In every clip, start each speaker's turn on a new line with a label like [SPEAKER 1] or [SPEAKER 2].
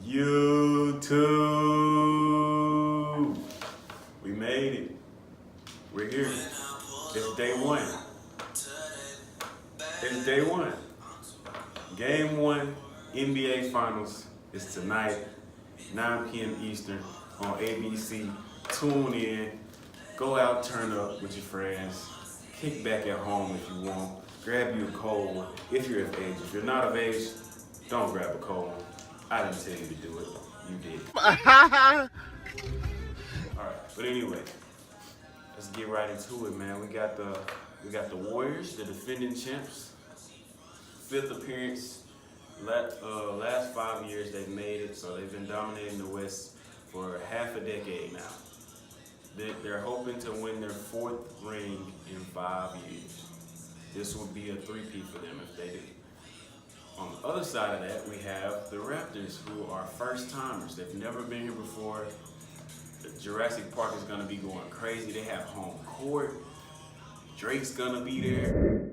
[SPEAKER 1] YouTube. We made it. We're here. It's day one. It's day one. Game one, NBA Finals is tonight, 9 p.m. Eastern on ABC. Tune in. Go out, turn up with your friends. Kick back at home if you want. Grab you a cold one if you're of age. If you're not of age, don't grab a cold one. I didn't tell you to do it. You did. Alright, but anyway, let's get right into it, man. We got the Warriors, the defending champs. 5th appearance. Last 5 years they've made it, so they've been dominating the West for half a decade now. They're hoping to win their 4th ring in 5 years. This would be a three-peat for them if they do. On the other side of that, we have the Raptors, who are first-timers. They've never been here before. The Jurassic Park is going to be going crazy. They have home court. Drake's going to be there.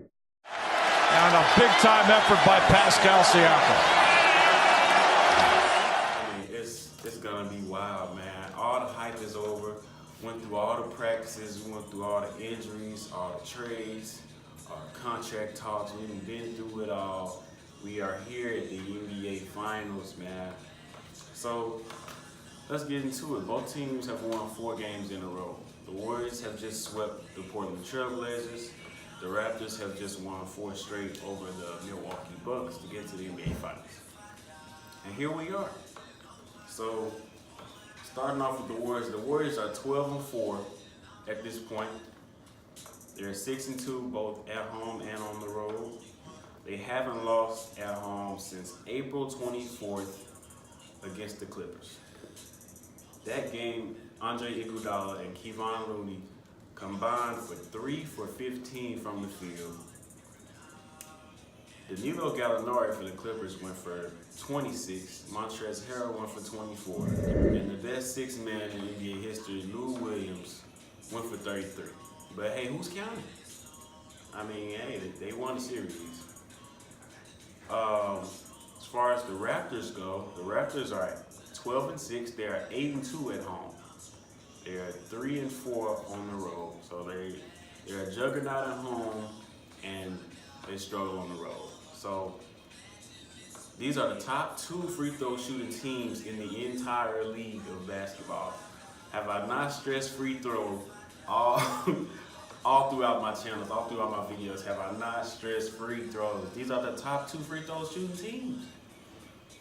[SPEAKER 2] And a big-time effort by Pascal Siakam.
[SPEAKER 1] I mean, it's going to be wild, man. All the hype is over. Went through all the practices. We went through all the injuries, all the trades, all the contract talks. We've been through it all. We are here at the NBA Finals, man. So let's get into it. Both teams have won 4 games in a row. The Warriors have just swept the Portland Trail Blazers. The Raptors have just won 4 straight over the Milwaukee Bucks to get to the NBA Finals. And here we are. So starting off with the Warriors are 12-4 at this point. They're 6-2 both at home and on the road. They haven't lost at home since April 24th against the Clippers. That game, Andre Iguodala and Kevon Looney combined for 3 for 15 from the field. Danilo Gallinari for the Clippers went for 26. Montrezl Harrell went for 24. And the best 6 man in NBA history, Lou Williams, went for 33. But hey, who's counting? I mean, hey, they won the series. As far as the Raptors go, the Raptors are at 12-6. They are 8-2 at home. They are 3-4 on the road. So they're a juggernaut at home and they struggle on the road. So these are the top 2 free throw shooting teams in the entire league of basketball. Have I not stressed free throw all throughout my channels, all throughout my videos? Have I not stressed free throws? These are the top 2 free throw shooting teams.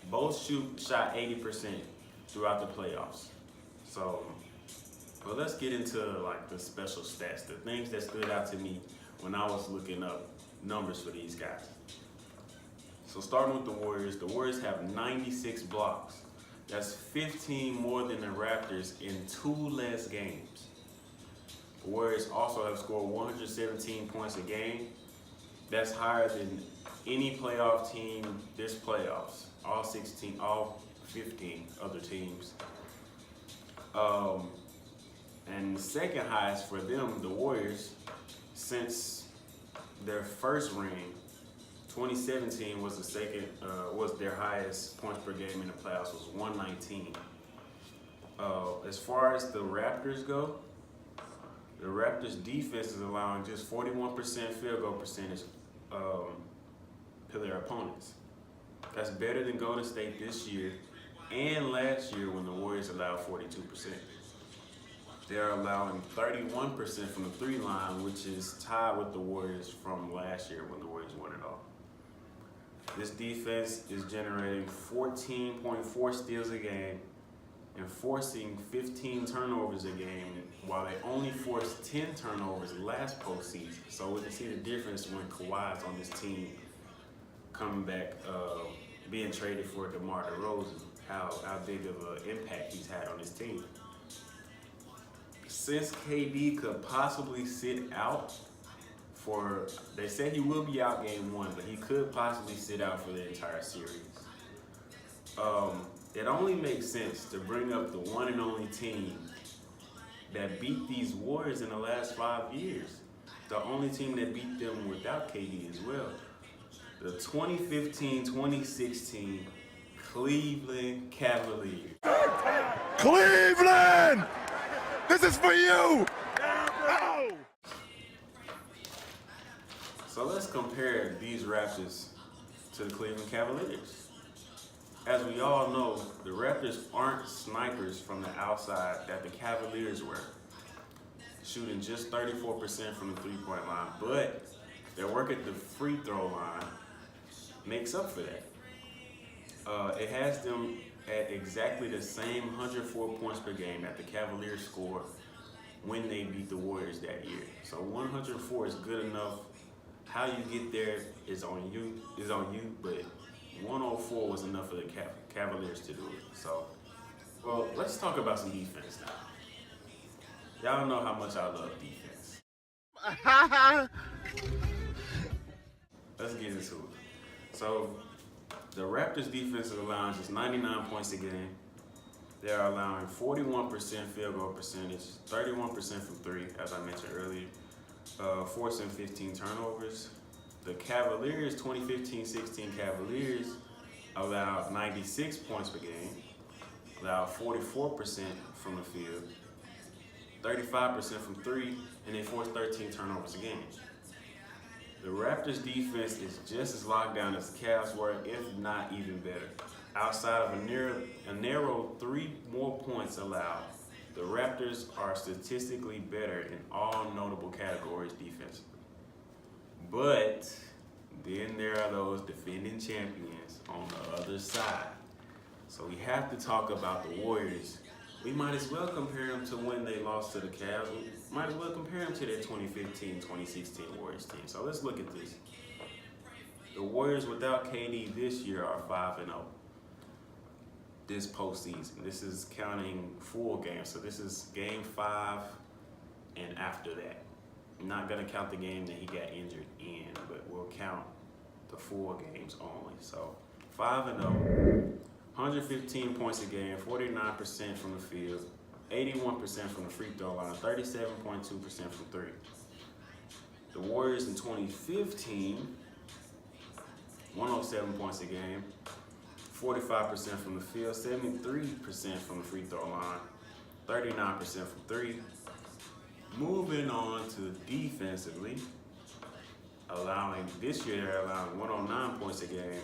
[SPEAKER 1] Both shot 80% throughout the playoffs. So, well, let's get into like the special stats, the things that stood out to me when I was looking up numbers for these guys. So starting with the Warriors have 96 blocks. That's 15 more than the Raptors in 2 less games. The Warriors also have scored 117 points a game. That's higher than any playoff team this playoffs. All 15 other teams. And the second highest for them, the Warriors, since their first ring, 2017 was was their highest points per game in the playoffs, was 119. As far as the Raptors go, the Raptors defense is allowing just 41% field goal percentage to their opponents. That's better than Golden State this year and last year when the Warriors allowed 42%. They're allowing 31% from the 3 line, which is tied with the Warriors from last year when the Warriors won it all. This defense is generating 14.4 steals a game and forcing 15 turnovers a game, while they only forced 10 turnovers last postseason. So we can see the difference when Kawhi's on this team coming back, being traded for DeMar DeRozan, how big of an impact he's had on his team. Since KD could possibly sit out they said he will be out game 1, but he could possibly sit out for the entire series. It only makes sense to bring up the one and only team that beat these Warriors in the last 5 years. The only team that beat them without KD as well. The 2015-2016 Cleveland Cavaliers.
[SPEAKER 3] Cleveland! This is for you!
[SPEAKER 1] So let's compare these Raptors to the Cleveland Cavaliers. As we all know, the Raptors aren't snipers from the outside that the Cavaliers were, shooting just 34% from the three-point line, but their work at the free throw line makes up for that. It has them at exactly the same 104 points per game that the Cavaliers scored when they beat the Warriors that year. So 104 is good enough. How you get there is on you, but 104 was enough for the Cavaliers to do it. So, well, let's talk about some defense now. Y'all know how much I love defense. Let's get into it. So, the Raptors' defensive allowance is 99 points a game. They are allowing 41% field goal percentage, 31% from three, as I mentioned earlier, forcing 15 turnovers. The Cavaliers, 2015-16 Cavaliers, allowed 96 points per game, allowed 44% from the field, 35% from three, and they forced 13 turnovers a game. The Raptors' defense is just as locked down as the Cavs were, if not even better. Outside of a narrow 3 more points allowed, the Raptors are statistically better in all notable categories defensively. But then there are those defending champions on the other side. So we have to talk about the Warriors. We might as well compare them to when they lost to the Cavs. We might as well compare them to their 2015-2016 Warriors team. So let's look at this. The Warriors without KD this year are 5-0. This postseason. This is counting full games. So this is game 5 and after that. I'm not going to count the game that he got injured in, but we'll count the full games only. So 5-0. 115 points a game, 49% from the field, 81% from the free throw line, 37.2% from three. The Warriors in 2015, 107 points a game, 45% from the field, 73% from the free throw line, 39% from three. Moving on to defensively, this year they're allowing 109 points a game,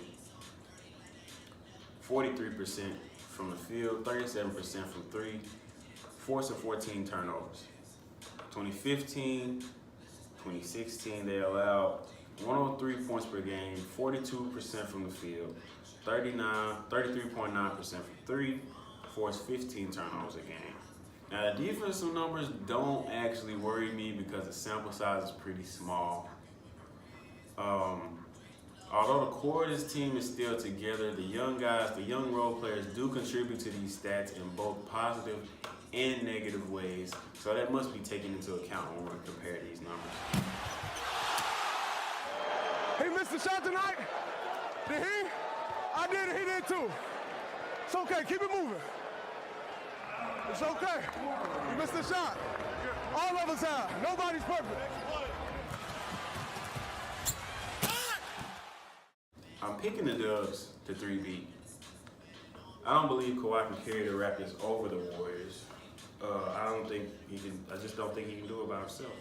[SPEAKER 1] 43% from the field, 37% from three, forcing 14 turnovers. 2015, 2016, they allowed 103 points per game, 42% from the field, 33.9% from three, forced 15 turnovers a game. Now the defensive numbers don't actually worry me because the sample size is pretty small. Although the core of this team is still together, the young guys, the young role players do contribute to these stats in both positive and negative ways. So that must be taken into account when we compare these numbers.
[SPEAKER 3] He missed the shot tonight? Did he? I did it, he did too. It's okay, keep it moving. It's okay. You missed the shot. All of us have. Nobody's perfect.
[SPEAKER 1] I'm picking the Dubs to 3-beat. I don't believe Kawhi can carry the Raptors over the Warriors. I just don't think he can do it by himself.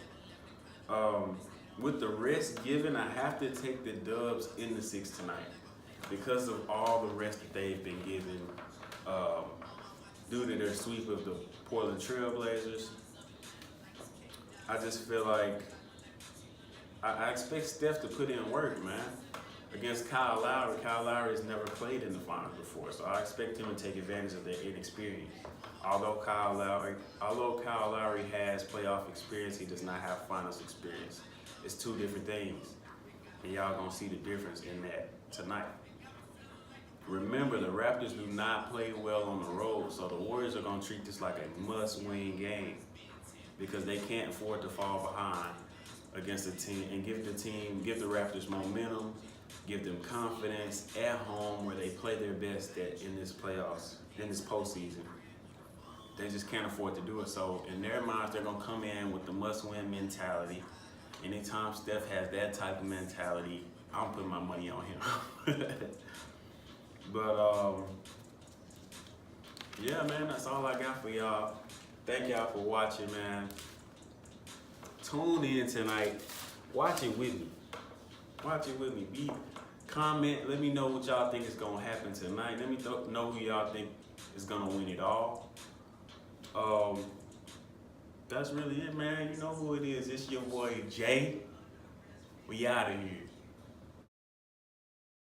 [SPEAKER 1] With the rest given, I have to take the Dubs in the 6 tonight because of all the rest that they've been given due to their sweep of the Portland Trailblazers. I just feel like I expect Steph to put in work, man. Against Kyle Lowry. Kyle Lowry has never played in the finals before, so I expect him to take advantage of their inexperience. Although Kyle Lowry has playoff experience, he does not have finals experience. It's two different things, and y'all gonna see the difference in that tonight. Remember, the Raptors do not play well on the road, so the Warriors are gonna treat this like a must-win game because they can't afford to fall behind against a team and give the Raptors momentum, give them confidence at home where they play their best in this postseason. They just can't afford to do it. So in their minds, they're gonna come in with the must-win mentality. Anytime Steph has that type of mentality, I'm putting my money on him. But yeah, man, that's all I got for y'all. Thank y'all for watching, man. Tune in tonight. Watch it with me. Watch it with me. Comment. Let me know what y'all think is gonna happen tonight. Let me know who y'all think is gonna win it all. That's really it, man. You know who it is. It's your boy Jay. We out of here.